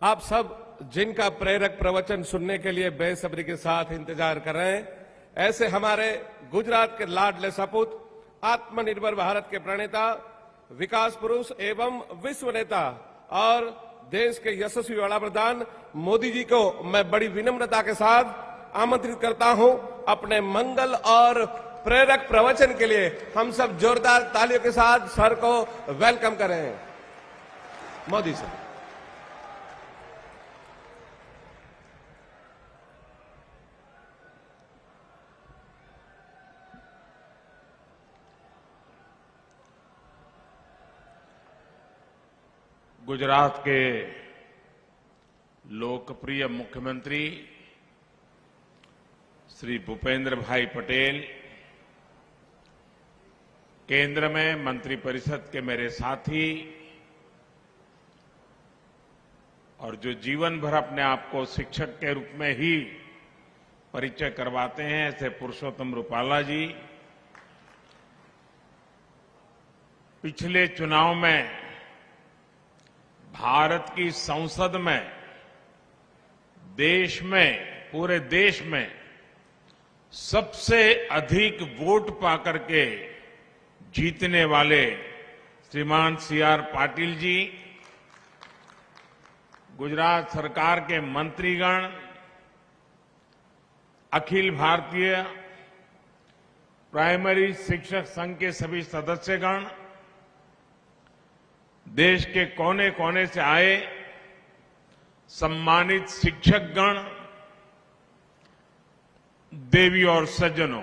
आप सब जिनका प्रेरक प्रवचन सुनने के लिए बेसब्री के साथ इंतजार कर रहे हैं, ऐसे हमारे गुजरात के लाडले सपूत, आत्मनिर्भर भारत के प्रणेता, विकास पुरुष एवं विश्व नेता और देश के यशस्वी वडाप्रधान मोदी जी को मैं बड़ी विनम्रता के साथ आमंत्रित करता हूं अपने मंगल और प्रेरक प्रवचन के लिए। हम सब जोरदार तालियों के साथ सर को वेलकम करें। मोदी सर। गुजरात के लोकप्रिय मुख्यमंत्री श्री भूपेंद्र भाई पटेल, केंद्र में मंत्रिपरिषद के मेरे साथी और जो जीवन भर अपने आप को शिक्षक के रूप में ही परिचय करवाते हैं, ऐसे पुरुषोत्तम रूपाला जी, पिछले चुनाव में भारत की संसद में पूरे देश में सबसे अधिक वोट पाकर के जीतने वाले श्रीमान सी.आर. पाटिल जी, गुजरात सरकार के मंत्रीगण, अखिल भारतीय प्राइमरी शिक्षक संघ के सभी सदस्यगण, देश के कोने कोने से आए सम्मानित शिक्षकगण, देवी और सज्जनों,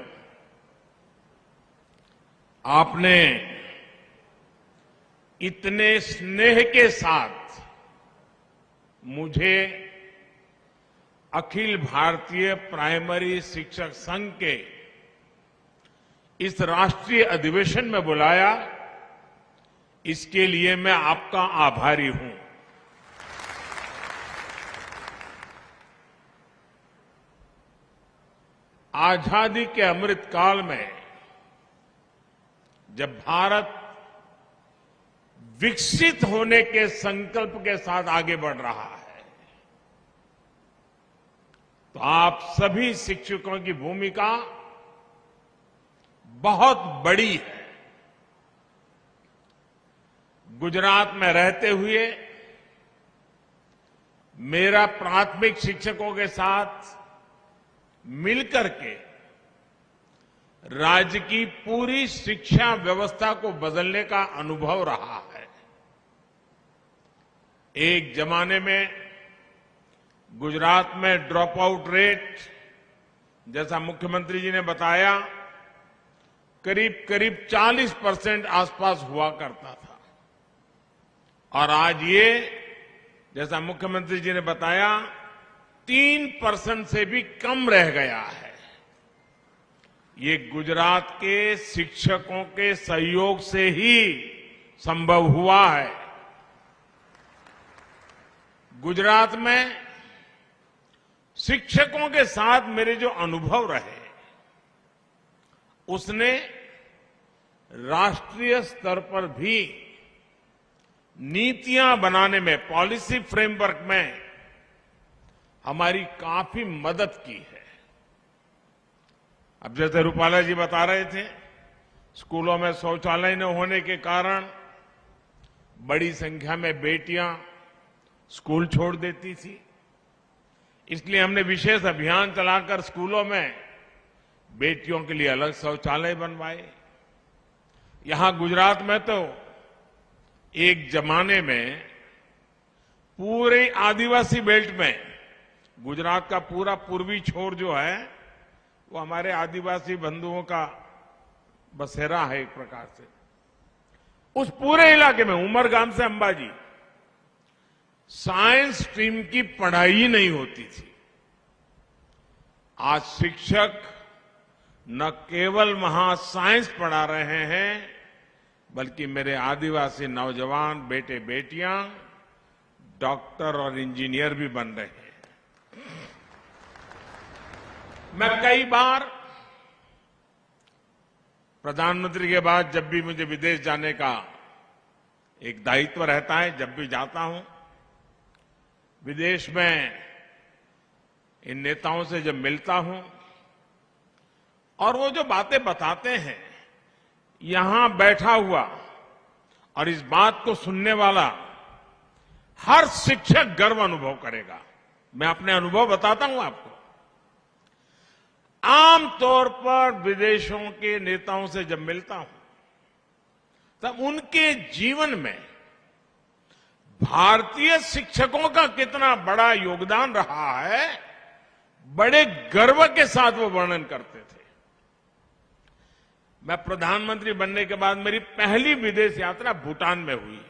आपने इतने स्नेह के साथ मुझे अखिल भारतीय प्राइमरी शिक्षक संघ के इस राष्ट्रीय अधिवेशन में बुलाया, इसके लिए मैं आपका आभारी हूं। आजादी के अमृत काल में जब भारत विकसित होने के संकल्प के साथ आगे बढ़ रहा है, तो आप सभी शिक्षकों की भूमिका बहुत बड़ी है। गुजरात में रहते हुए मेरा प्राथमिक शिक्षकों के साथ मिलकर के राज्य की पूरी शिक्षा व्यवस्था को बदलने का अनुभव रहा है। एक जमाने में गुजरात में ड्रॉप आउट रेट, जैसा मुख्यमंत्री जी ने बताया, करीब करीब 40% आसपास हुआ करता था, और आज ये, जैसा मुख्यमंत्री जी ने बताया, 3% से भी कम रह गया है। ये गुजरात के शिक्षकों के सहयोग से ही संभव हुआ है। गुजरात में शिक्षकों के साथ मेरे जो अनुभव रहे, उसने राष्ट्रीय स्तर पर भी नीतियां बनाने में, पॉलिसी फ्रेमवर्क में हमारी काफी मदद की है। अब जैसे रूपाला जी बता रहे थे, स्कूलों में शौचालय न होने के कारण बड़ी संख्या में बेटियां स्कूल छोड़ देती थी। इसलिए हमने विशेष अभियान चलाकर स्कूलों में बेटियों के लिए अलग शौचालय बनवाए। यहां गुजरात में तो एक जमाने में पूरे आदिवासी बेल्ट में, गुजरात का पूरा पूर्वी छोर जो है वो हमारे आदिवासी बंधुओं का बसेरा है एक प्रकार से। उस पूरे इलाके में, उमरगाम से अंबाजी, साइंस स्ट्रीम की पढ़ाई ही नहीं होती थी। आज शिक्षक न केवल वहां साइंस पढ़ा रहे हैं, बल्कि मेरे आदिवासी नौजवान बेटे बेटियां डॉक्टर और इंजीनियर भी बन रहे हैं। मैं कई बार प्रधानमंत्री के बाद जब भी मुझे विदेश जाने का एक दायित्व रहता है, जब भी जाता हूं, विदेश में इन नेताओं से जब मिलता हूं और वो जो बातें बताते हैं, यहां बैठा हुआ और इस बात को सुनने वाला हर शिक्षक गर्व अनुभव करेगा। मैं अपने अनुभव बताता हूं आपको। आमतौर पर विदेशों के नेताओं से जब मिलता हूं तब उनके जीवन में भारतीय शिक्षकों का कितना बड़ा योगदान रहा है, बड़े गर्व के साथ वो वर्णन करते थे। मैं प्रधानमंत्री बनने के बाद मेरी पहली विदेश यात्रा भूटान में हुई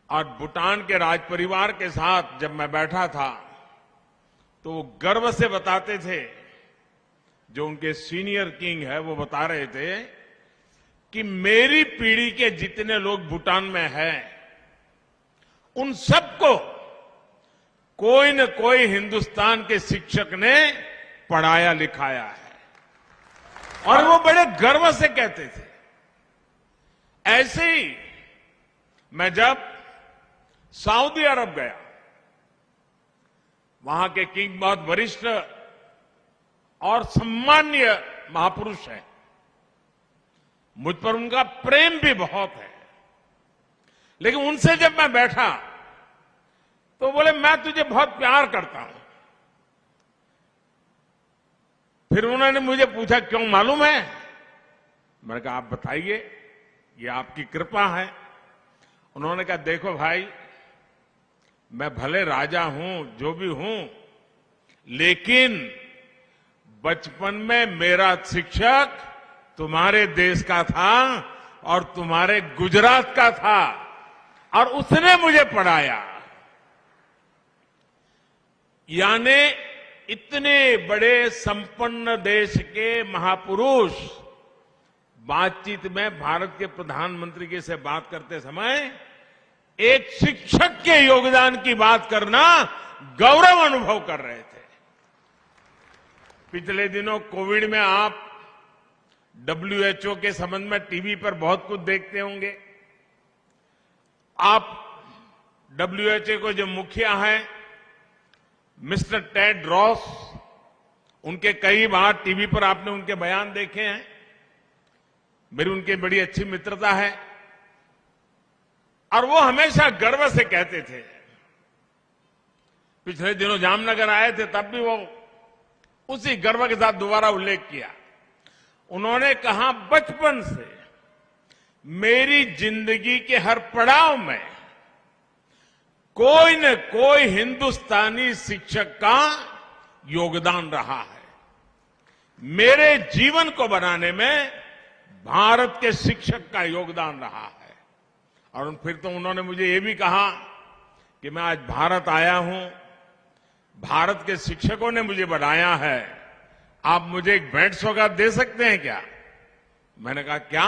और भूटान के राज परिवार के साथ जब मैं बैठा था तो वो गर्व से बताते थे, जो उनके सीनियर किंग है वो बता रहे थे कि मेरी पीढ़ी के जितने लोग भूटान में हैं, उन सबको कोई न कोई हिंदुस्तान के शिक्षक ने पढ़ाया लिखाया है। और वो बड़े गर्व से कहते थे। ऐसे ही मैं जब सऊदी अरब गया, वहां के किंग बहुत वरिष्ठ और सम्मान्य महापुरुष है, मुझ पर उनका प्रेम भी बहुत है, लेकिन उनसे जब मैं बैठा तो बोले मैं तुझे बहुत प्यार करता हूं। फिर उन्होंने मुझे पूछा क्यों मालूम है? मैंने कहा आप बताइए, ये आपकी कृपा है। उन्होंने कहा देखो भाई, मैं भले राजा हूं, जो भी हूं, लेकिन बचपन में मेरा शिक्षक तुम्हारे देश का था और तुम्हारे गुजरात का था और उसने मुझे पढ़ाया। यानी इतने बड़े संपन्न देश के महापुरुष बातचीत में भारत के प्रधानमंत्री के से बात करते समय एक शिक्षक के योगदान की बात करना गौरव अनुभव कर रहे थे। पिछले दिनों कोविड में आप WHO के संबंध में टीवी पर बहुत कुछ देखते होंगे। आप WHO को जो मुखिया हैं मिस्टर टेड रॉस, उनके कई बार टीवी पर आपने उनके बयान देखे हैं। मेरी उनकी बड़ी अच्छी मित्रता है और वो हमेशा गर्व से कहते थे। पिछले दिनों जामनगर आए थे तब भी वो उसी गर्व के साथ दोबारा उल्लेख किया। उन्होंने कहा बचपन से मेरी जिंदगी के हर पड़ाव में कोई न कोई हिंदुस्तानी शिक्षक का योगदान रहा है। मेरे जीवन को बनाने में भारत के शिक्षक का योगदान रहा है। और फिर तो उन्होंने मुझे ये भी कहा कि मैं आज भारत आया हूं, भारत के शिक्षकों ने मुझे बनाया है, आप मुझे एक भेंट सौगात दे सकते हैं क्या? मैंने कहा क्या?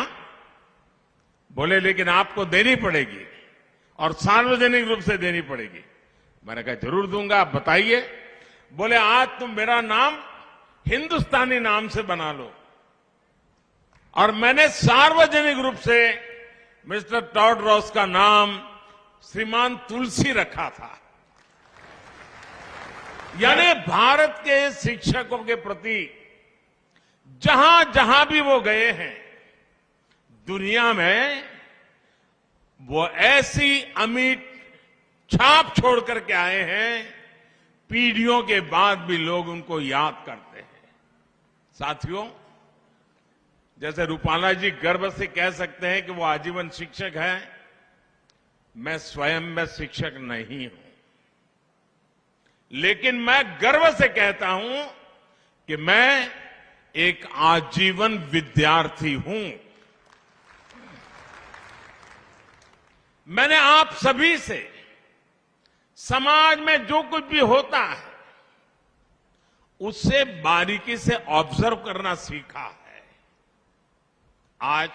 बोले लेकिन आपको देनी पड़ेगी और सार्वजनिक रूप से देनी पड़ेगी। मैंने कहा जरूर दूंगा, आप बताइए। बोले आज तुम मेरा नाम हिंदुस्तानी नाम से बना लो। और मैंने सार्वजनिक रूप से मिस्टर टॉड रॉस का नाम श्रीमान तुलसी रखा था। यानी भारत के शिक्षकों के प्रति जहां जहां भी वो गए हैं दुनिया में, वो ऐसी अमिट छाप छोड़ करके आए हैं, पीढ़ियों के बाद भी लोग उनको याद करते हैं। साथियों, जैसे रूपाला जी गर्व से कह सकते हैं कि वो आजीवन शिक्षक हैं, मैं स्वयं में शिक्षक नहीं हूं, लेकिन मैं गर्व से कहता हूं कि मैं एक आजीवन विद्यार्थी हूं। मैंने आप सभी से समाज में जो कुछ भी होता है उससे बारीकी से ऑब्जर्व करना सीखा है। आज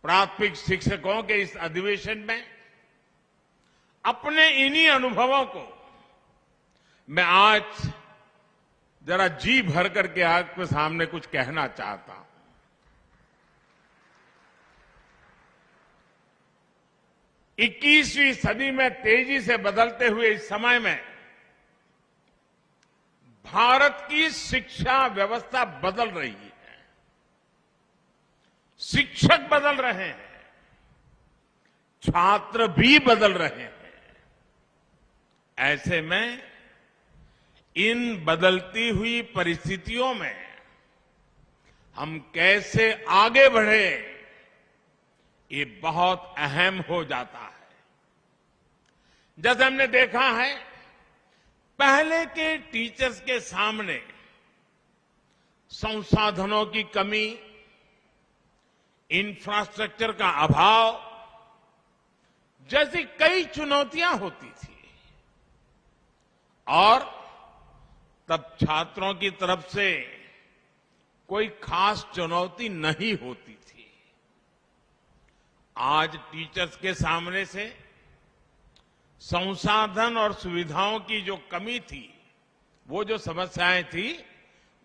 प्राथमिक शिक्षकों के इस अधिवेशन में अपने इन्हीं अनुभवों को मैं आज जरा जी भर करके आपके सामने कुछ कहना चाहता हूं। . 21वीं सदी में तेजी से बदलते हुए इस समय में भारत की शिक्षा व्यवस्था बदल रही है। शिक्षक बदल रहे हैं, छात्र भी बदल रहे हैं। ऐसे में इन बदलती हुई परिस्थितियों में हम कैसे आगे बढ़े, ये बहुत अहम हो जाता है। जैसे हमने देखा है, पहले के टीचर्स के सामने संसाधनों की कमी, इंफ्रास्ट्रक्चर का अभाव जैसी कई चुनौतियां होती थी और तब छात्रों की तरफ से कोई खास चुनौती नहीं होती थी। आज टीचर्स के सामने से संसाधन और सुविधाओं की जो कमी थी, वो जो समस्याएं थी,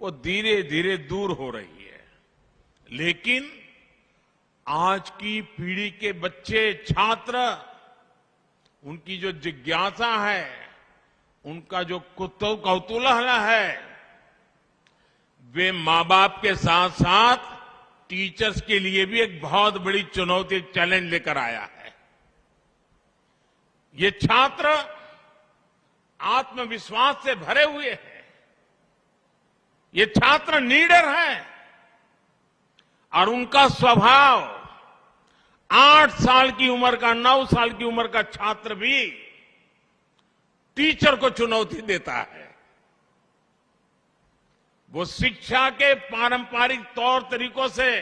वो धीरे धीरे दूर हो रही है। लेकिन आज की पीढ़ी के बच्चे, छात्र, उनकी जो जिज्ञासा है, उनका जो कौतूहल है, वे मां बाप के साथ साथ टीचर्स के लिए भी एक बहुत बड़ी चुनौती, चैलेंज लेकर आया है। ये छात्र आत्मविश्वास से भरे हुए हैं, ये छात्र नीडर हैं और उनका स्वभाव 8 साल की उम्र का, 9 साल की उम्र का छात्र भी टीचर को चुनौती देता है। वो शिक्षा के पारंपरिक तौर तरीकों से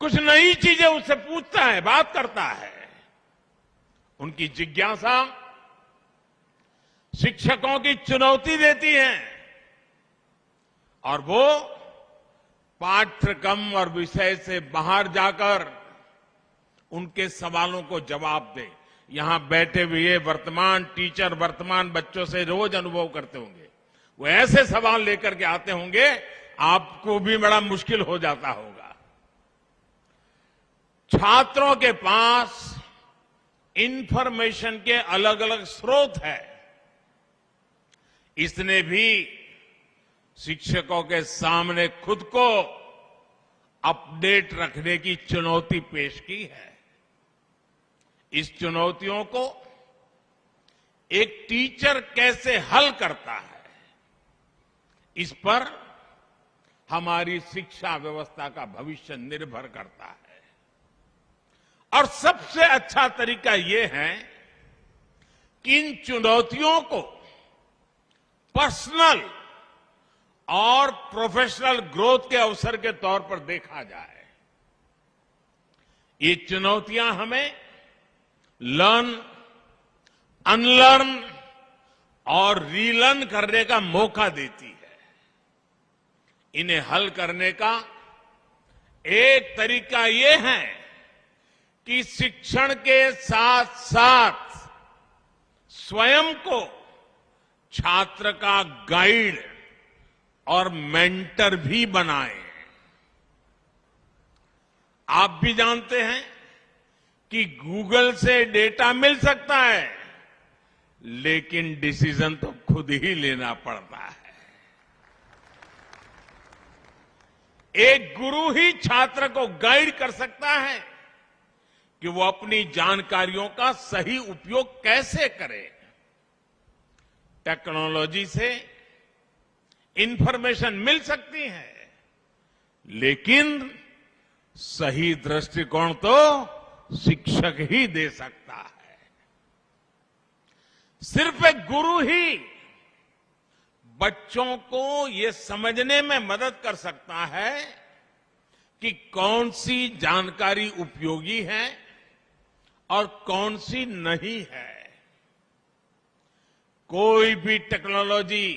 कुछ नई चीजें उससे पूछता है, बात करता है। उनकी जिज्ञासा शिक्षकों की चुनौती देती है और वो पाठ्यक्रम और विषय से बाहर जाकर उनके सवालों को जवाब दे। यहां बैठे हुए वर्तमान टीचर वर्तमान बच्चों से रोज अनुभव करते होंगे। वो ऐसे सवाल लेकर के आते होंगे, आपको भी बड़ा मुश्किल हो जाता होगा। छात्रों के पास इंफॉर्मेशन के अलग अलग स्रोत है। इसने भी शिक्षकों के सामने खुद को अपडेट रखने की चुनौती पेश की है। इस चुनौतियों को एक टीचर कैसे हल करता है, इस पर हमारी शिक्षा व्यवस्था का भविष्य निर्भर करता है। और सबसे अच्छा तरीका यह है कि इन चुनौतियों को पर्सनल और प्रोफेशनल ग्रोथ के अवसर के तौर पर देखा जाए। ये चुनौतियां हमें लर्न, अनलर्न और रीलर्न करने का मौका देती है। इन्हें हल करने का एक तरीका यह है कि शिक्षण के साथ साथ स्वयं को छात्र का गाइड और मेंटर भी बनाएं। आप भी जानते हैं कि गूगल से डेटा मिल सकता है, लेकिन डिसीजन तो खुद ही लेना पड़ता है। एक गुरु ही छात्र को गाइड कर सकता है कि वो अपनी जानकारियों का सही उपयोग कैसे करे। टेक्नोलॉजी से इंफॉर्मेशन मिल सकती है, लेकिन सही दृष्टिकोण तो शिक्षक ही दे सकता है। सिर्फ एक गुरु ही बच्चों को ये समझने में मदद कर सकता है कि कौन सी जानकारी उपयोगी है और कौन सी नहीं है। कोई भी टेक्नोलॉजी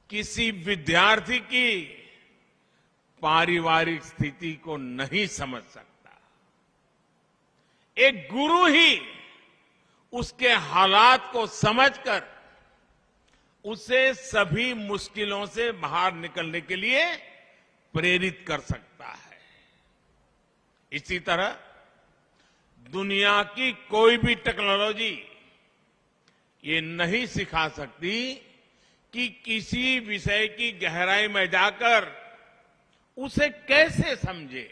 किसी विद्यार्थी की पारिवारिक स्थिति को नहीं समझ सकता। एक गुरु ही उसके हालात को समझकर उसे सभी मुश्किलों से बाहर निकलने के लिए प्रेरित कर सकता है। इसी तरह दुनिया की कोई भी टेक्नोलॉजी ये नहीं सिखा सकती कि किसी विषय की गहराई में जाकर उसे कैसे समझे,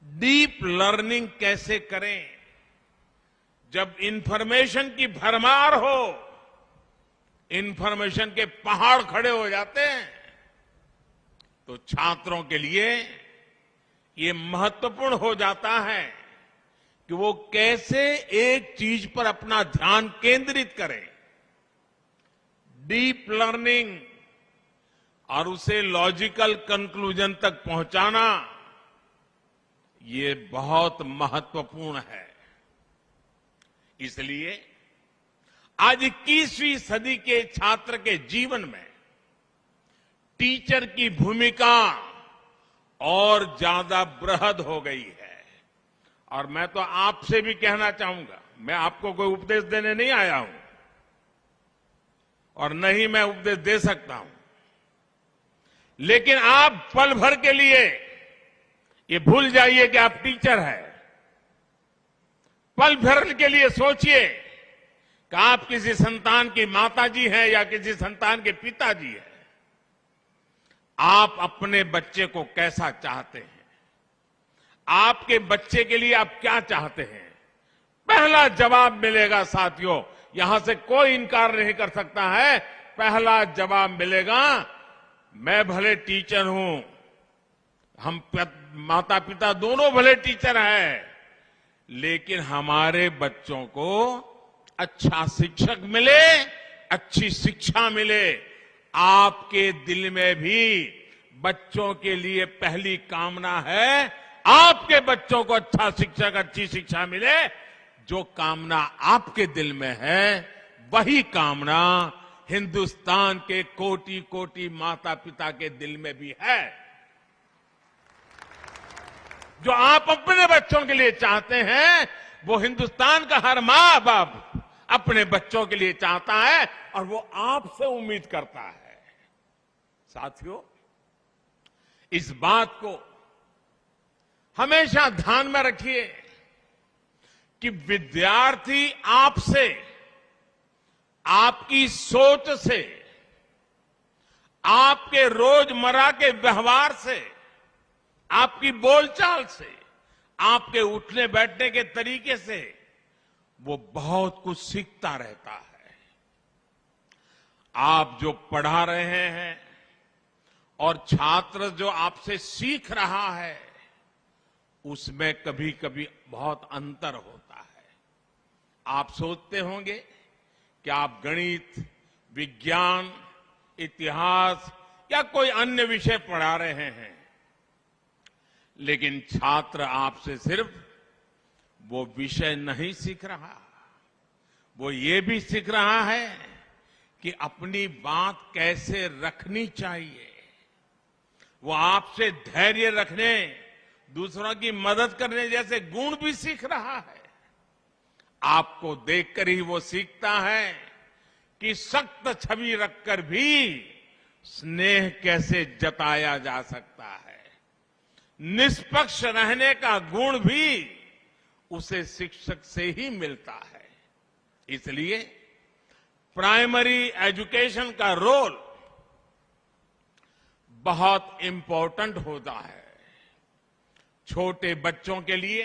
डीप लर्निंग कैसे करें। जब इंफॉर्मेशन की भरमार हो, इंफॉर्मेशन के पहाड़ खड़े हो जाते हैं, तो छात्रों के लिए ये महत्वपूर्ण हो जाता है कि वो कैसे एक चीज पर अपना ध्यान केंद्रित करें। डीप लर्निंग और उसे लॉजिकल कंक्लूजन तक पहुंचाना, ये बहुत महत्वपूर्ण है। इसलिए आज 21वीं सदी के छात्र के जीवन में टीचर की भूमिका और ज्यादा बृहद हो गई है। और मैं तो आपसे भी कहना चाहूंगा, मैं आपको कोई उपदेश देने नहीं आया हूं और न ही मैं उपदेश दे सकता हूं, लेकिन आप पल भर के लिए ये भूल जाइए कि आप टीचर हैं। पल भर के लिए सोचिए कि आप किसी संतान की माताजी हैं या किसी संतान के पिताजी हैं। आप अपने बच्चे को कैसा चाहते हैं? आपके बच्चे के लिए आप क्या चाहते हैं? पहला जवाब मिलेगा साथियों, यहां से कोई इनकार नहीं कर सकता है। पहला जवाब मिलेगा, मैं भले टीचर हूं, हम माता पिता दोनों भले टीचर हैं, लेकिन हमारे बच्चों को अच्छा शिक्षक मिले, अच्छी शिक्षा मिले। आपके दिल में भी बच्चों के लिए पहली कामना है, आपके बच्चों को अच्छा शिक्षक, अच्छी शिक्षा मिले। जो कामना आपके दिल में है, वही कामना हिंदुस्तान के कोटि कोटि माता पिता के दिल में भी है। जो आप अपने बच्चों के लिए चाहते हैं, वो हिंदुस्तान का हर मां बाप अपने बच्चों के लिए चाहता है और वो आपसे उम्मीद करता है। साथियों, इस बात को हमेशा ध्यान में रखिए कि विद्यार्थी आपसे, आपकी सोच से, आपके रोजमर्रा के व्यवहार से, आपकी बोलचाल से, आपके उठने बैठने के तरीके से वो बहुत कुछ सीखता रहता है। आप जो पढ़ा रहे हैं और छात्र जो आपसे सीख रहा है, उसमें कभी कभी बहुत अंतर होता है। आप सोचते होंगे कि आप गणित, विज्ञान, इतिहास या कोई अन्य विषय पढ़ा रहे हैं, लेकिन छात्र आपसे सिर्फ वो विषय नहीं सीख रहा, वो ये भी सीख रहा है कि अपनी बात कैसे रखनी चाहिए। वो आपसे धैर्य रखने, दूसरों की मदद करने जैसे गुण भी सीख रहा है। आपको देखकर ही वो सीखता है कि सख्त छवि रखकर भी स्नेह कैसे जताया जा सकता है। निष्पक्ष रहने का गुण भी उसे शिक्षक से ही मिलता है। इसलिए प्राइमरी एजुकेशन का रोल बहुत इंपॉर्टेंट होता है। छोटे बच्चों के लिए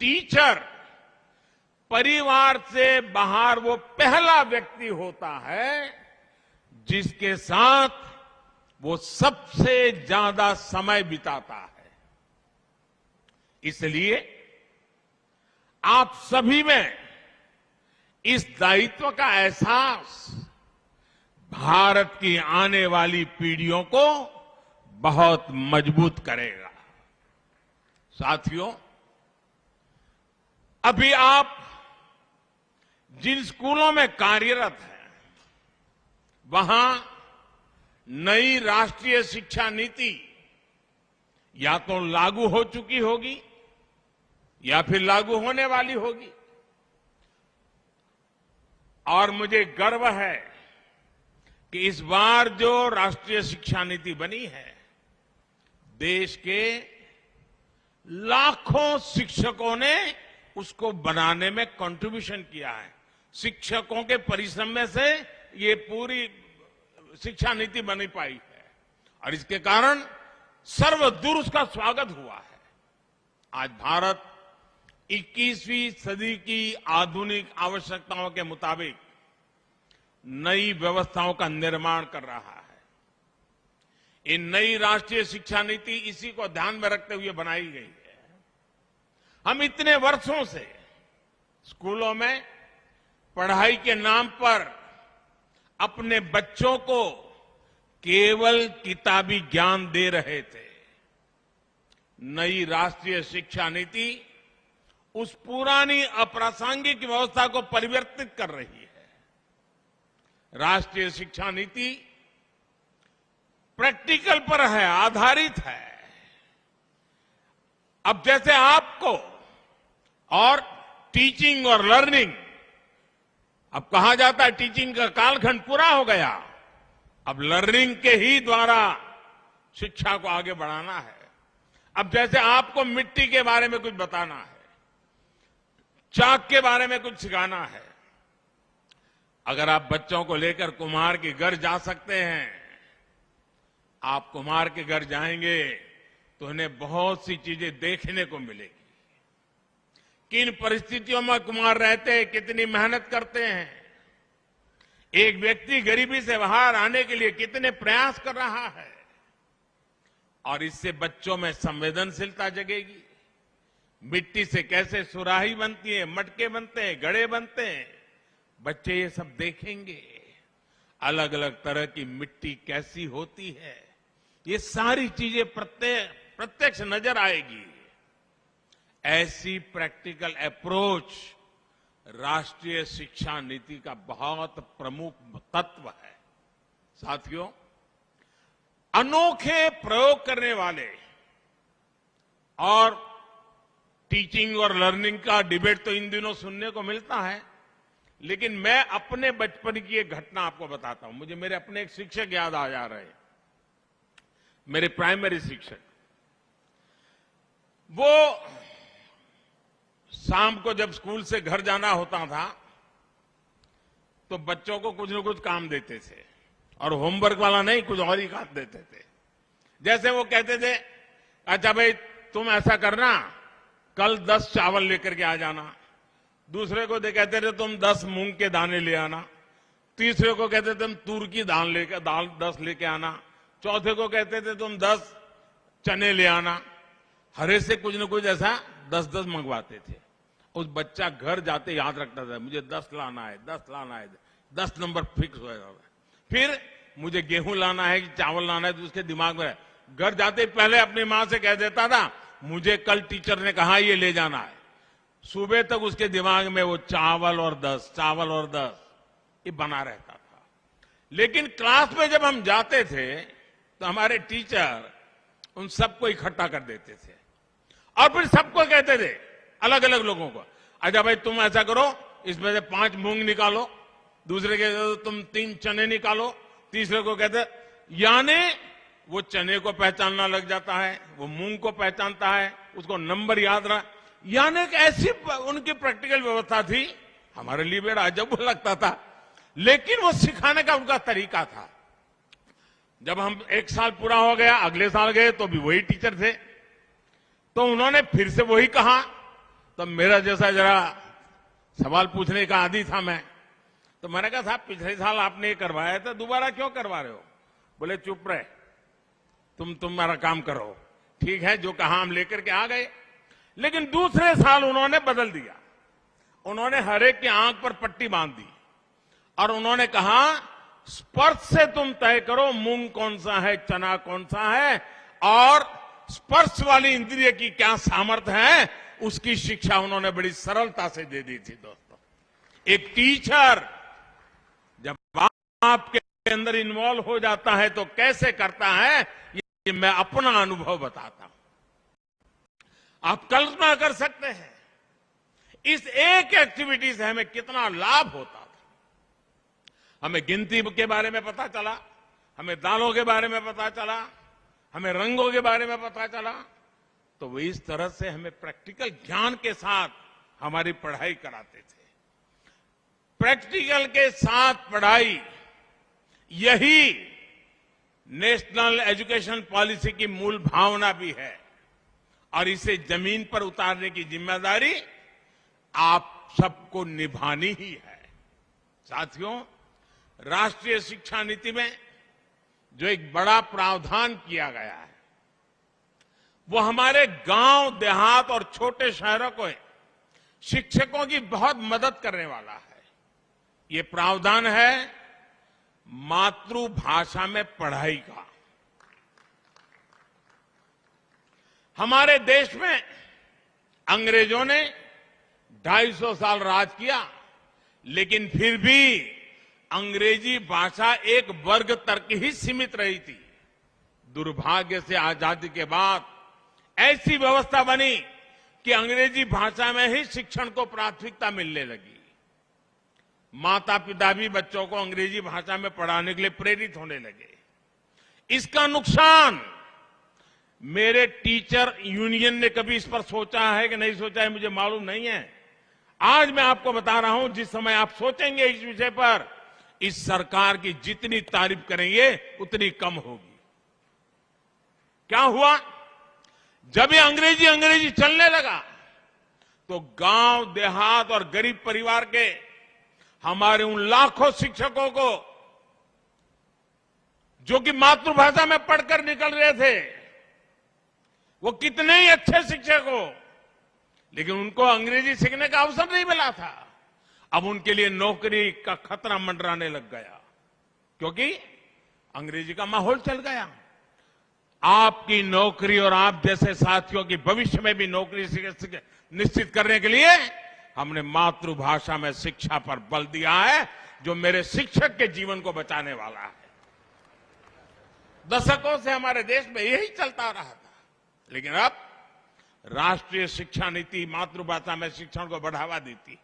टीचर परिवार से बाहर वो पहला व्यक्ति होता है जिसके साथ वो सबसे ज्यादा समय बिताता है। इसलिए आप सभी में इस दायित्व का एहसास भारत की आने वाली पीढ़ियों को बहुत मजबूत करेगा। साथियों, अभी आप जिन स्कूलों में कार्यरत हैं, वहां नई राष्ट्रीय शिक्षा नीति या तो लागू हो चुकी होगी या फिर लागू होने वाली होगी। और मुझे गर्व है कि इस बार जो राष्ट्रीय शिक्षा नीति बनी है, देश के लाखों शिक्षकों ने उसको बनाने में कंट्रीब्यूशन किया है। शिक्षकों के परिश्रम में से ये पूरी शिक्षा नीति बनी पाई है और इसके कारण सर्वदूर उसका स्वागत हुआ है। आज भारत 21वीं सदी की आधुनिक आवश्यकताओं के मुताबिक नई व्यवस्थाओं का निर्माण कर रहा है। ये नई राष्ट्रीय शिक्षा नीति इसी को ध्यान में रखते हुए बनाई गई है। हम इतने वर्षों से स्कूलों में पढ़ाई के नाम पर अपने बच्चों को केवल किताबी ज्ञान दे रहे थे। नई राष्ट्रीय शिक्षा नीति उस पुरानी अप्रासंगिक व्यवस्था को परिवर्तित कर रही है। राष्ट्रीय शिक्षा नीति प्रैक्टिकल पर है, आधारित है। अब जैसे आपको और टीचिंग और लर्निंग, अब कहा जाता है टीचिंग का कालखंड पूरा हो गया, अब लर्निंग के ही द्वारा शिक्षा को आगे बढ़ाना है। अब जैसे आपको मिट्टी के बारे में कुछ बताना है, चाक के बारे में कुछ सिखाना है, अगर आप बच्चों को लेकर कुम्हार के घर जा सकते हैं, आप कुम्हार के घर जाएंगे तो उन्हें बहुत सी चीजें देखने को मिलेगी। किन परिस्थितियों में कुम्हार रहते हैं, कितनी मेहनत करते हैं, एक व्यक्ति गरीबी से बाहर आने के लिए कितने प्रयास कर रहा है, और इससे बच्चों में संवेदनशीलता जगेगी। मिट्टी से कैसे सुराही बनती है, मटके बनते हैं, घड़े बनते हैं, बच्चे ये सब देखेंगे। अलग अलग तरह की मिट्टी कैसी होती है, ये सारी चीजें प्रत्यक्ष नजर आएगी। ऐसी प्रैक्टिकल अप्रोच राष्ट्रीय शिक्षा नीति का बहुत प्रमुख तत्व है। साथियों, अनोखे प्रयोग करने वाले और टीचिंग और लर्निंग का डिबेट तो इन दिनों सुनने को मिलता है, लेकिन मैं अपने बचपन की एक घटना आपको बताता हूं। मुझे मेरे अपने एक शिक्षक याद आ जा रहे हैं, मेरे प्राइमरी शिक्षक। वो शाम को जब स्कूल से घर जाना होता था तो बच्चों को कुछ न कुछ काम देते थे, और होमवर्क वाला नहीं, कुछ और ही काम देते थे। जैसे वो कहते थे, अच्छा भाई तुम ऐसा करना, कल 10 चावल लेकर के आ जाना। दूसरे को कहते थे तुम 10 मूंग के दाने ले आना। तीसरे को कहते थे तुम तूर की दाल 10 लेके आना। चौथे को कहते थे तुम 10 चने ले आना। हरे से कुछ न कुछ ऐसा 10-10 मंगवाते थे। उस बच्चा घर जाते याद रखता था, मुझे 10 लाना है, 10 लाना है, 10 नंबर फिक्स हो जाता था। फिर मुझे गेहूं लाना है कि चावल लाना है, तो उसके दिमाग में घर जाते पहले अपनी मां से कह देता था, मुझे कल टीचर ने कहा ये ले जाना है। सुबह तक उसके दिमाग में वो चावल और 10, चावल और 10 ये बना रहता था। लेकिन क्लास में जब हम जाते थे तो हमारे टीचर उन सबको इकट्ठा कर देते थे और फिर सबको कहते थे, अलग अलग लोगों को, अच्छा भाई तुम ऐसा करो, इसमें से 5 मूंग निकालो। दूसरे कहते तुम 3 चने निकालो। तीसरे को कहते, यानी वो चने को पहचानना लग जाता है, वो मूंग को पहचानता है, उसको नंबर याद रहा। यानी कि ऐसी उनकी प्रैक्टिकल व्यवस्था थी, हमारे लिए बड़ा अजब लगता था, लेकिन वो सिखाने का उनका तरीका था। जब हम 1 साल पूरा हो गया, अगले साल गए तो भी वही टीचर थे, तो उन्होंने फिर से वही कहा। तो मेरा जैसा जरा सवाल पूछने का आदी था मैं, तो मैंने कहा साहब पिछले साल आपने ये करवाया था, दोबारा क्यों करवा रहे हो? बोले चुप रहे, तुम्हारा काम करो। ठीक है, जो कहा हम लेकर के आ गए। लेकिन दूसरे साल उन्होंने बदल दिया। उन्होंने हर एक की आंख पर पट्टी बांध दी और उन्होंने कहा, स्पर्श से तुम तय करो मूंग कौन सा है, चना कौन सा है, और स्पर्श वाली इंद्रिय की क्या सामर्थ्य है, उसकी शिक्षा उन्होंने बड़ी सरलता से दे दी थी। दोस्तों, एक टीचर जब आपके अंदर इन्वॉल्व हो जाता है तो कैसे करता है, ये मैं अपना अनुभव बताता हूं। आप कल्पना कर सकते हैं इस एक एक्टिविटी से हमें कितना लाभ होता था। हमें गिनती के बारे में पता चला, हमें दालों के बारे में पता चला, हमें रंगों के बारे में पता चला, तो वो इस तरह से हमें प्रैक्टिकल ज्ञान के साथ हमारी पढ़ाई कराते थे। प्रैक्टिकल के साथ पढ़ाई, यही नेशनल एजुकेशन पॉलिसी की मूल भावना भी है और इसे जमीन पर उतारने की जिम्मेदारी आप सबको निभानी ही है। साथियों, राष्ट्रीय शिक्षा नीति में जो एक बड़ा प्रावधान किया गया है, वो हमारे गांव, देहात और छोटे शहरों को शिक्षकों की बहुत मदद करने वाला है। ये प्रावधान है मातृभाषा में पढ़ाई का। हमारे देश में अंग्रेजों ने 250 साल राज किया, लेकिन फिर भी अंग्रेजी भाषा एक वर्ग तक ही सीमित रही थी। दुर्भाग्य से आजादी के बाद ऐसी व्यवस्था बनी कि अंग्रेजी भाषा में ही शिक्षण को प्राथमिकता मिलने लगी। माता पिता भी बच्चों को अंग्रेजी भाषा में पढ़ाने के लिए प्रेरित होने लगे। इसका नुकसान मेरे टीचर यूनियन ने कभी इस पर सोचा है कि नहीं सोचा है, मुझे मालूम नहीं है। आज मैं आपको बता रहा हूं, जिस समय आप सोचेंगे इस विषय पर, इस सरकार की जितनी तारीफ करेंगे उतनी कम होगी। क्या हुआ? जब ये अंग्रेजी चलने लगा तो गांव, देहात और गरीब परिवार के हमारे उन लाखों शिक्षकों को जो कि मातृभाषा में पढ़कर निकल रहे थे, वो कितने ही अच्छे शिक्षक हो, लेकिन उनको अंग्रेजी सीखने का अवसर नहीं मिला था। अब उनके लिए नौकरी का खतरा मंडराने लग गया, क्योंकि अंग्रेजी का माहौल चल गया। आपकी नौकरी और आप जैसे साथियों की भविष्य में भी नौकरी निश्चित करने के लिए हमने मातृभाषा में शिक्षा पर बल दिया है, जो मेरे शिक्षक के जीवन को बचाने वाला है। दशकों से हमारे देश में यही चलता रहा था, लेकिन अब राष्ट्रीय शिक्षा नीति मातृभाषा में शिक्षण को बढ़ावा देती है।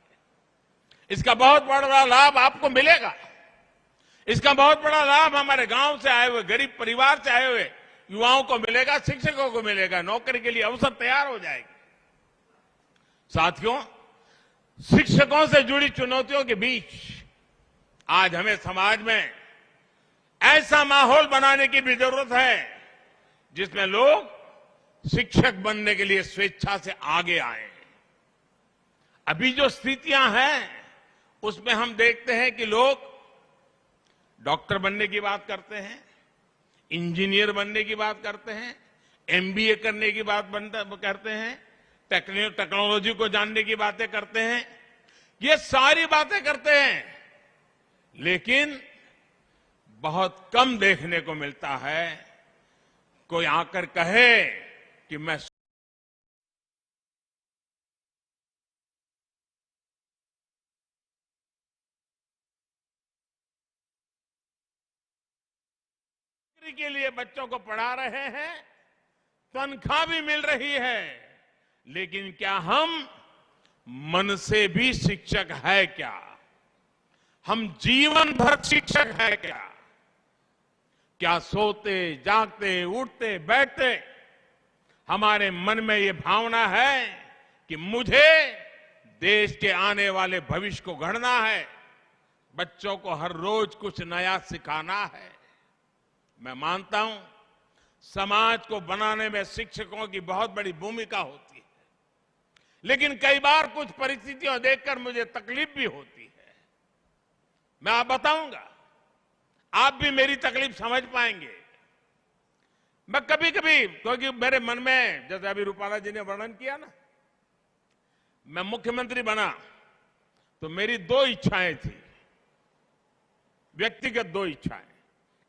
इसका बहुत बड़ा लाभ आपको मिलेगा। इसका बहुत बड़ा लाभ हमारे गांव से आए हुए, गरीब परिवार से आए हुए युवाओं को मिलेगा, शिक्षकों को मिलेगा। नौकरी के लिए अवसर तैयार हो जाएगी। साथियों, शिक्षकों से जुड़ी चुनौतियों के बीच आज हमें समाज में ऐसा माहौल बनाने की भी जरूरत है जिसमें लोग शिक्षक बनने के लिए स्वेच्छा से आगे आए। अभी जो स्थितियां हैं उसमें हम देखते हैं कि लोग डॉक्टर बनने की बात करते हैं, इंजीनियर बनने की बात करते हैं, एमबीए करने की बात करते हैं, टेक्नोलॉजी को जानने की बातें करते हैं। ये सारी बातें करते हैं, लेकिन बहुत कम देखने को मिलता है कोई आकर कहे कि मैं के लिए बच्चों को पढ़ा रहे हैं, तनख्वाह भी मिल रही है, लेकिन क्या हम मन से भी शिक्षक है क्या? हम जीवन भर शिक्षक है क्या? क्या सोते जागते उठते बैठते हमारे मन में ये भावना है कि मुझे देश के आने वाले भविष्य को गढ़ना है, बच्चों को हर रोज कुछ नया सिखाना है? मैं मानता हूं समाज को बनाने में शिक्षकों की बहुत बड़ी भूमिका होती है, लेकिन कई बार कुछ परिस्थितियां देखकर मुझे तकलीफ भी होती है। मैं आप बताऊंगा, आप भी मेरी तकलीफ समझ पाएंगे। मैं कभी कभी, क्योंकि मेरे मन में, जैसे अभी रूपाला जी ने वर्णन किया ना, मैं मुख्यमंत्री बना तो मेरी दो इच्छाएं थी, व्यक्तिगत दो इच्छाएं।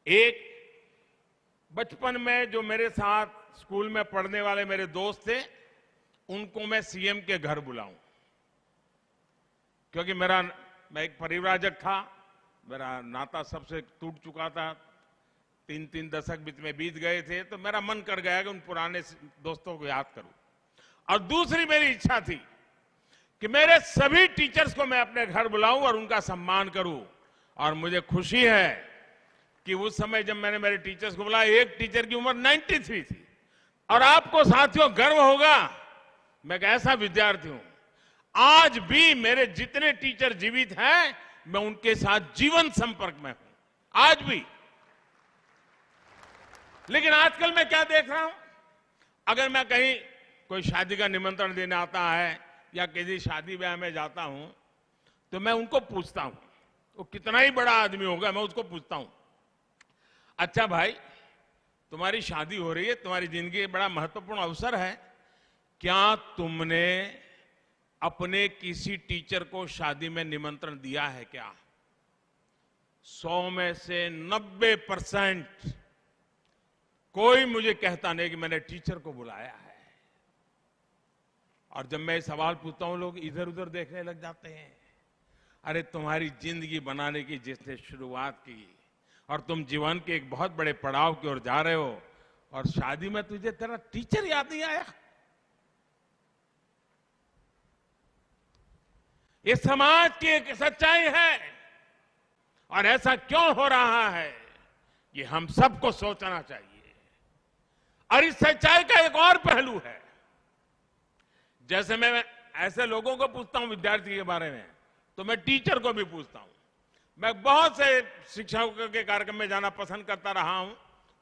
एक, बचपन में जो मेरे साथ स्कूल में पढ़ने वाले मेरे दोस्त थे, उनको मैं सीएम के घर बुलाऊं, क्योंकि मैं एक परिव्राजक था, मेरा नाता सबसे टूट चुका था, 3 दशक बीच में बीत गए थे, तो मेरा मन कर गया कि उन पुराने दोस्तों को याद करूं। और दूसरी मेरी इच्छा थी कि मेरे सभी टीचर्स को मैं अपने घर बुलाऊं और उनका सम्मान करूं। और मुझे खुशी है कि उस समय जब मैंने मेरे टीचर्स को बुलाया, एक टीचर की उम्र 93 थी, और आपको साथियों गर्व होगा, मैं एक ऐसा विद्यार्थी हूं, आज भी मेरे जितने टीचर जीवित हैं, मैं उनके साथ जीवन संपर्क में हूं, आज भी। लेकिन आजकल मैं क्या देख रहा हूं, अगर मैं कहीं कोई शादी का निमंत्रण देने आता है या किसी शादी ब्याह में जाता हूं, तो मैं उनको पूछता हूं, वो कितना ही बड़ा आदमी होगा, मैं उसको पूछता हूं, अच्छा भाई, तुम्हारी शादी हो रही है, तुम्हारी जिंदगी का बड़ा महत्वपूर्ण अवसर है, क्या तुमने अपने किसी टीचर को शादी में निमंत्रण दिया है क्या? 100 में से 90% कोई मुझे कहता नहीं कि मैंने टीचर को बुलाया है। और जब मैं ये सवाल पूछता हूं, लोग इधर उधर देखने लग जाते हैं। अरे तुम्हारी जिंदगी बनाने की जिसने शुरुआत की और तुम जीवन के एक बहुत बड़े पड़ाव की ओर जा रहे हो, और शादी में तुझे तेरा टीचर याद नहीं आया? ये समाज की एक सच्चाई है, और ऐसा क्यों हो रहा है, ये हम सबको सोचना चाहिए। और इस सच्चाई का एक और पहलू है, जैसे मैं ऐसे लोगों को पूछता हूं विद्यार्थी के बारे में, तो मैं टीचर को भी पूछता हूं। मैं बहुत से शिक्षकों के कार्यक्रम में जाना पसंद करता रहा हूं,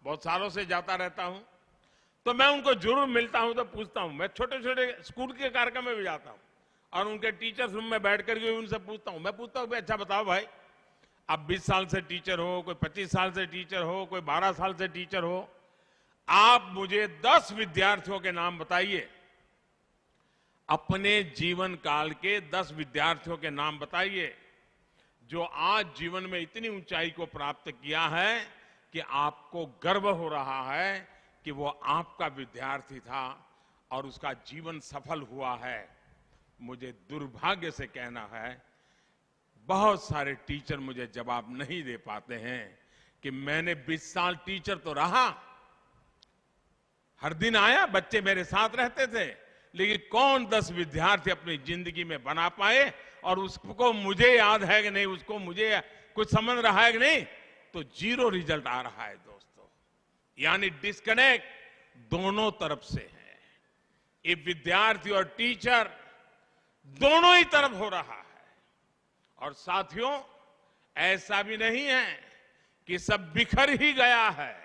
बहुत सालों से जाता रहता हूं, तो मैं उनको जरूर मिलता हूं, तो पूछता हूं। मैं छोटे छोटे स्कूल के कार्यक्रम में भी जाता हूं और उनके टीचर्स रूम में बैठ करके उनसे पूछता हूं। मैं पूछता हूं, अच्छा बताओ भाई, आप 20 साल से टीचर हो, कोई 25 साल से टीचर हो, कोई 12 साल से टीचर हो, आप मुझे 10 विद्यार्थियों के नाम बताइए, अपने जीवन काल के 10 विद्यार्थियों के नाम बताइए जो आज जीवन में इतनी ऊंचाई को प्राप्त किया है कि आपको गर्व हो रहा है कि वो आपका विद्यार्थी था और उसका जीवन सफल हुआ है। मुझे दुर्भाग्य से कहना है, बहुत सारे टीचर मुझे जवाब नहीं दे पाते हैं कि मैंने 20 साल टीचर तो रहा, हर दिन आया, बच्चे मेरे साथ रहते थे, लेकिन कौन 10 विद्यार्थी अपनी जिंदगी में बना पाए, और उसको मुझे याद है कि नहीं, उसको मुझे कुछ समझ रहा है कि नहीं, तो 0 रिजल्ट आ रहा है दोस्तों। यानी डिस्कनेक्ट दोनों तरफ से है, ये विद्यार्थी और टीचर दोनों ही तरफ हो रहा है। और साथियों, ऐसा भी नहीं है कि सब बिखर ही गया है।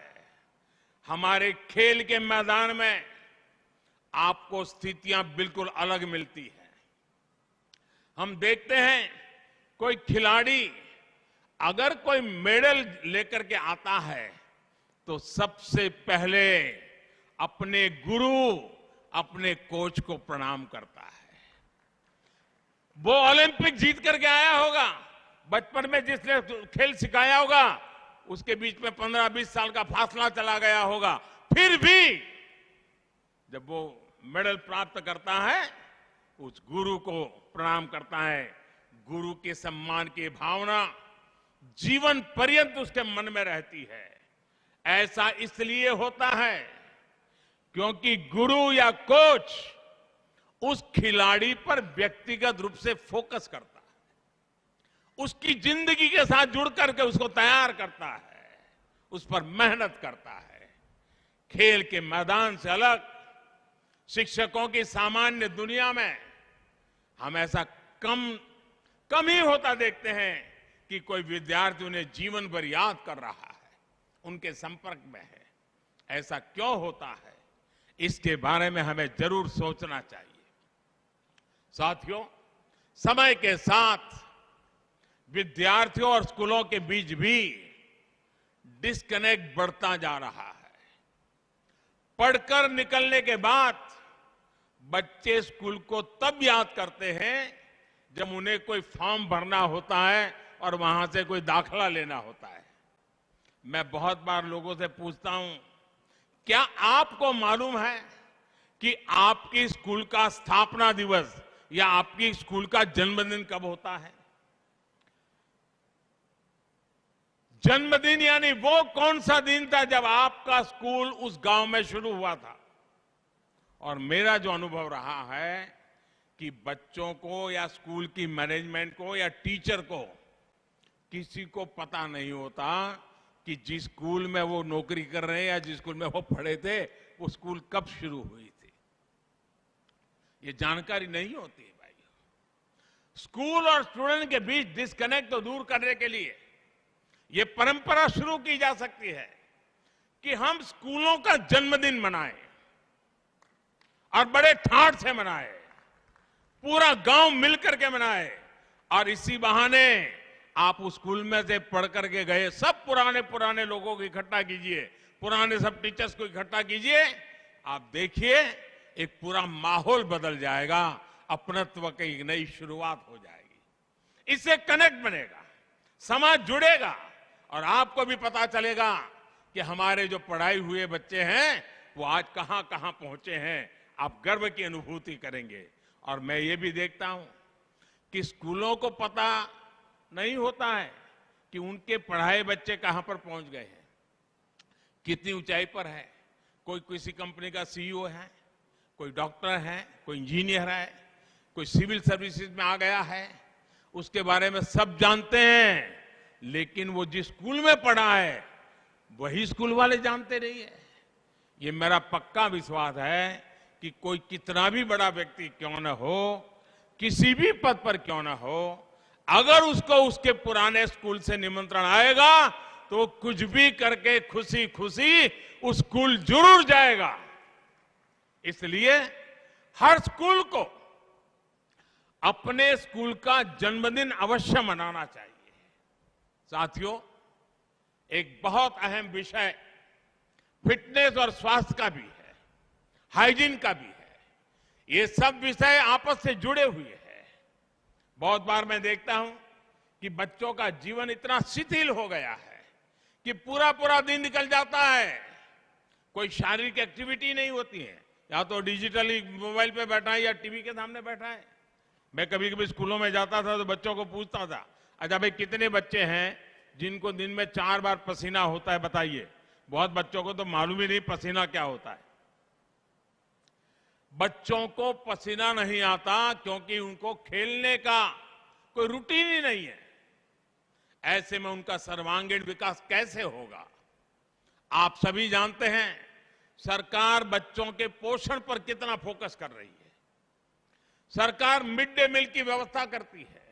हमारे खेल के मैदान में आपको स्थितियां बिल्कुल अलग मिलती हैं। हम देखते हैं कोई खिलाड़ी अगर कोई मेडल लेकर के आता है तो सबसे पहले अपने गुरु, अपने कोच को प्रणाम करता है। वो ओलंपिक जीत करके आया होगा, बचपन में जिसने खेल सिखाया होगा, उसके बीच में 15-20 साल का फासला चला गया होगा, फिर भी जब वो मेडल प्राप्त करता है, उस गुरु को प्रणाम करता है। गुरु के सम्मान की भावना जीवन पर्यंत उसके मन में रहती है। ऐसा इसलिए होता है क्योंकि गुरु या कोच उस खिलाड़ी पर व्यक्तिगत रूप से फोकस करता है, उसकी जिंदगी के साथ जुड़ करके उसको तैयार करता है, उस पर मेहनत करता है। खेल के मैदान से अलग शिक्षकों की सामान्य दुनिया में हम ऐसा कम ही होता देखते हैं कि कोई विद्यार्थी उन्हें जीवन भर याद कर रहा है, उनके संपर्क में है। ऐसा क्यों होता है, इसके बारे में हमें जरूर सोचना चाहिए। साथियों, समय के साथ विद्यार्थियों और स्कूलों के बीच भी डिस्कनेक्ट बढ़ता जा रहा है। पढ़कर निकलने के बाद बच्चे स्कूल को तब याद करते हैं जब उन्हें कोई फॉर्म भरना होता है और वहां से कोई दाखला लेना होता है। मैं बहुत बार लोगों से पूछता हूं, क्या आपको मालूम है कि आपकी स्कूल का स्थापना दिवस या आपकी स्कूल का जन्मदिन कब होता है? जन्मदिन यानी वो कौन सा दिन था जब आपका स्कूल उस गांव में शुरू हुआ था। और मेरा जो अनुभव रहा है कि बच्चों को या स्कूल की मैनेजमेंट को या टीचर को किसी को पता नहीं होता कि जिस स्कूल में वो नौकरी कर रहे हैं या जिस स्कूल में वो पढ़े थे वो स्कूल कब शुरू हुई थी, ये जानकारी नहीं होती है भाई। स्कूल और स्टूडेंट के बीच डिस्कनेक्ट को दूर करने के लिए ये परंपरा शुरू की जा सकती है कि हम स्कूलों का जन्मदिन मनाएं और बड़े ठाठ से मनाएं, पूरा गांव मिलकर के मनाए, और इसी बहाने आप उस स्कूल में से पढ़ करके गए सब पुराने लोगों को इकट्ठा कीजिए, पुराने सब टीचर्स को इकट्ठा कीजिए, आप देखिए एक पूरा माहौल बदल जाएगा, अपनत्व की एक नई शुरुआत हो जाएगी। इससे कनेक्ट बनेगा, समाज जुड़ेगा और आपको भी पता चलेगा कि हमारे जो पढ़ाई हुए बच्चे हैं वो आज कहां कहां पहुंचे हैं। आप गर्व की अनुभूति करेंगे। और मैं ये भी देखता हूं कि स्कूलों को पता नहीं होता है कि उनके पढ़ाए बच्चे कहां पर पहुंच गए हैं, कितनी ऊंचाई पर है। कोई किसी कंपनी का सीईओ है, कोई डॉक्टर है, कोई इंजीनियर है, कोई सिविल सर्विसेज में आ गया है, उसके बारे में सब जानते हैं, लेकिन वो जिस स्कूल में पढ़ा है वही स्कूल वाले जानते नहीं है। ये मेरा पक्का विश्वास है कि कोई कितना भी बड़ा व्यक्ति क्यों न हो, किसी भी पद पर क्यों न हो, अगर उसको उसके पुराने स्कूल से निमंत्रण आएगा तो वो कुछ भी करके खुशी खुशी उस स्कूल जरूर जाएगा। इसलिए हर स्कूल को अपने स्कूल का जन्मदिन अवश्य मनाना चाहिए। साथियों, एक बहुत अहम विषय फिटनेस और स्वास्थ्य का भी है, हाइजीन का भी है। ये सब विषय आपस से जुड़े हुए हैं। बहुत बार मैं देखता हूं कि बच्चों का जीवन इतना शिथिल हो गया है कि पूरा दिन निकल जाता है, कोई शारीरिक एक्टिविटी नहीं होती है, या तो डिजिटली मोबाइल पे बैठा है या टीवी के सामने बैठा है। मैं कभी कभी स्कूलों में जाता था तो बच्चों को पूछता था, अच्छा भाई कितने बच्चे हैं जिनको दिन में 4 बार पसीना होता है, बताइए। बहुत बच्चों को तो मालूम ही नहीं पसीना क्या होता है। बच्चों को पसीना नहीं आता क्योंकि उनको खेलने का कोई रूटीन ही नहीं है। ऐसे में उनका सर्वांगीण विकास कैसे होगा? आप सभी जानते हैं सरकार बच्चों के पोषण पर कितना फोकस कर रही है। सरकार मिड डे मील की व्यवस्था करती है।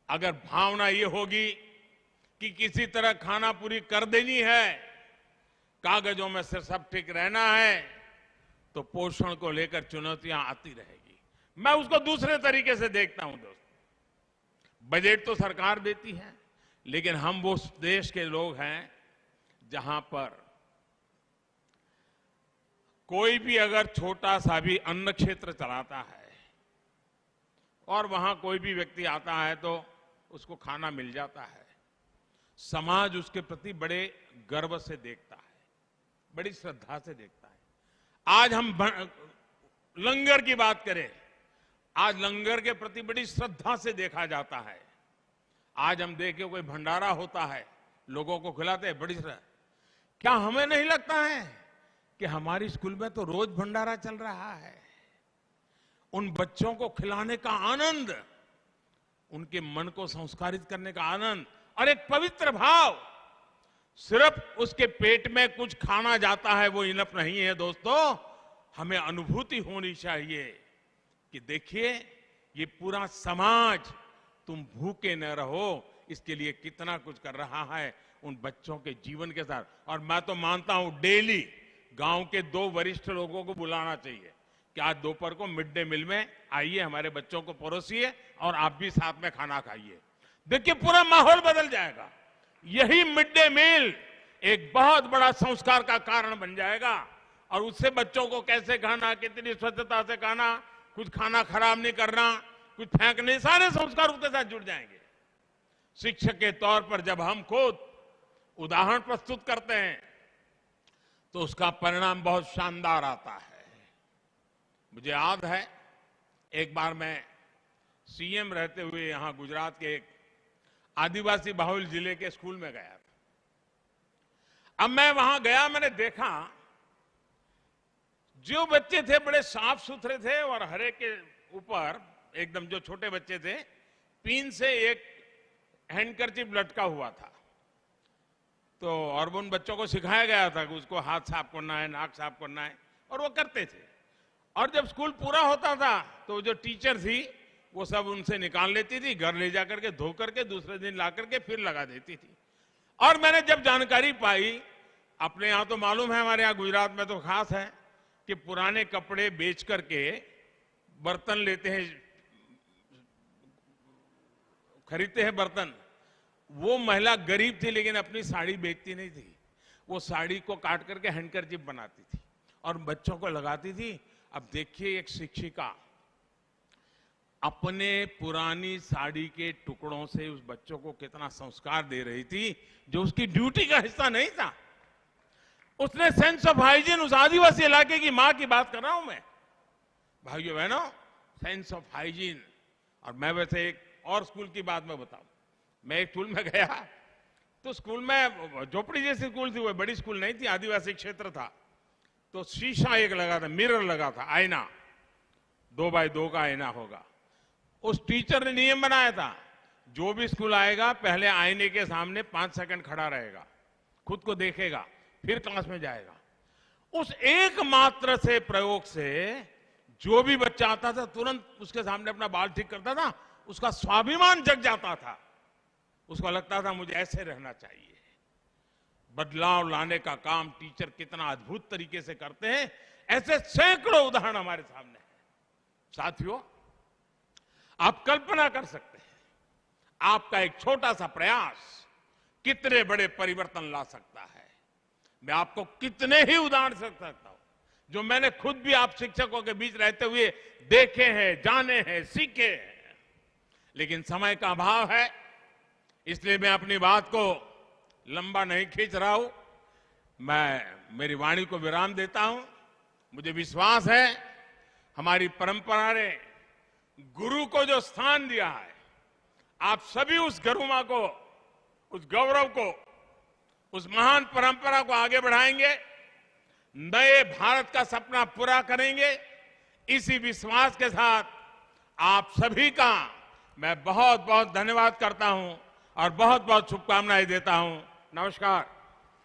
अगर भावना ये होगी कि किसी तरह खाना पूरी कर देनी है, कागजों में से सब ठीक रहना है, तो पोषण को लेकर चुनौतियां आती रहेगी। मैं उसको दूसरे तरीके से देखता हूं दोस्तों। बजट तो सरकार देती है, लेकिन हम वो देश के लोग हैं जहां पर कोई भी अगर छोटा सा भी अन्न क्षेत्र चलाता है और वहां कोई भी व्यक्ति आता है तो उसको खाना मिल जाता है, समाज उसके प्रति बड़े गर्व से देखता है, बड़ी श्रद्धा से देखता है। आज हम लंगर की बात करें, आज लंगर के प्रति बड़ी श्रद्धा से देखा जाता है। आज हम देखें कोई भंडारा होता है, लोगों को खिलाते हैं, बड़ी श्रद्धा। क्या हमें नहीं लगता है कि हमारी स्कूल में तो रोज भंडारा चल रहा है? उन बच्चों को खिलाने का आनंद, उनके मन को संस्कारित करने का आनंद और एक पवित्र भाव, सिर्फ उसके पेट में कुछ खाना जाता है वो इनफ नहीं है दोस्तों। हमें अनुभूति होनी चाहिए कि देखिए ये पूरा समाज, तुम भूखे न रहो, इसके लिए कितना कुछ कर रहा है उन बच्चों के जीवन के साथ। और मैं तो मानता हूं डेली गांव के 2 वरिष्ठ लोगों को बुलाना चाहिए कि आज दोपहर को मिड डे मील में आइए, हमारे बच्चों को परोसिए और आप भी साथ में खाना खाइए। देखिए पूरा माहौल बदल जाएगा। यही मिड डे मील एक बहुत बड़ा संस्कार का कारण बन जाएगा। और उससे बच्चों को कैसे खाना, कितनी स्वच्छता से खाना, कुछ खाना खराब नहीं करना, कुछ फेंकने, सारे संस्कार उसके साथ जुड़ जाएंगे। शिक्षक के तौर पर जब हम खुद उदाहरण प्रस्तुत करते हैं तो उसका परिणाम बहुत शानदार आता है। मुझे याद है एक बार मैं सीएम रहते हुए यहां गुजरात के एक आदिवासी बाहुल जिले के स्कूल में गया था। अब मैं वहां गया, मैंने देखा जो बच्चे थे बड़े साफ सुथरे थे और हर एक के ऊपर एकदम, जो छोटे बच्चे थे, पिन से एक हैंडकरचिप लटका हुआ था। तो और उन बच्चों को सिखाया गया था कि उसको हाथ साफ करना है, नाक साफ करना है, और वो करते थे। और जब स्कूल पूरा होता था तो जो टीचर थी वो सब उनसे निकाल लेती थी, घर ले जाकर के धो करके दूसरे दिन ला करके फिर लगा देती थी। और मैंने जब जानकारी पाई, अपने यहां तो मालूम है, हमारे यहां गुजरात में तो खास है कि पुराने कपड़े बेच करके बर्तन लेते हैं, खरीदते हैं बर्तन। वो महिला गरीब थी लेकिन अपनी साड़ी बेचती नहीं थी, वो साड़ी को काट करके हैंडकरचिप बनाती थी और बच्चों को लगाती थी। अब देखिए, एक शिक्षिका अपने पुरानी साड़ी के टुकड़ों से उस बच्चों को कितना संस्कार दे रही थी जो उसकी ड्यूटी का हिस्सा नहीं था। उसने सेंस ऑफ हाइजीन, उस आदिवासी इलाके की मां की बात कर रहा हूं मैं, भाइयों बहनों, सेंस ऑफ हाइजीन। और मैं वैसे एक और स्कूल की बात मैं बताऊं, मैं एक स्कूल में गया तो स्कूल में झोपड़ी जैसी स्कूल थी, वो बड़ी स्कूल नहीं थी, आदिवासी क्षेत्र था। तो शीशा एक लगा था, मिरर लगा था, आईना, 2x2 का आईना होगा। उस टीचर ने नियम बनाया था, जो भी स्कूल आएगा पहले आईने के सामने 5 सेकंड खड़ा रहेगा, खुद को देखेगा, फिर क्लास में जाएगा। उस एकमात्र से प्रयोग से जो भी बच्चा आता था तुरंत उसके सामने अपना बाल ठीक करता था, उसका स्वाभिमान जग जाता था, उसको लगता था मुझे ऐसे रहना चाहिए। बदलाव लाने का काम टीचर कितना अद्भुत तरीके से करते हैं, ऐसे सैकड़ों उदाहरण हमारे सामने हैं। साथियों, आप कल्पना कर सकते हैं, आपका एक छोटा सा प्रयास कितने बड़े परिवर्तन ला सकता है। मैं आपको कितने ही उदाहरण से सकता हूं जो मैंने खुद भी आप शिक्षकों के बीच रहते हुए देखे हैं, जाने हैं, सीखे हैं। लेकिन समय का अभाव है, इसलिए मैं अपनी बात को लंबा नहीं खींच रहा हूं। मैं मेरी वाणी को विराम देता हूं। मुझे विश्वास है हमारी परंपरा ने गुरु को जो स्थान दिया है, आप सभी उस गरिमा को, उस गौरव को, उस महान परंपरा को आगे बढ़ाएंगे, नए भारत का सपना पूरा करेंगे। इसी विश्वास के साथ आप सभी का मैं बहुत बहुत धन्यवाद करता हूं और बहुत बहुत शुभकामनाएं देता हूं। नमस्कार।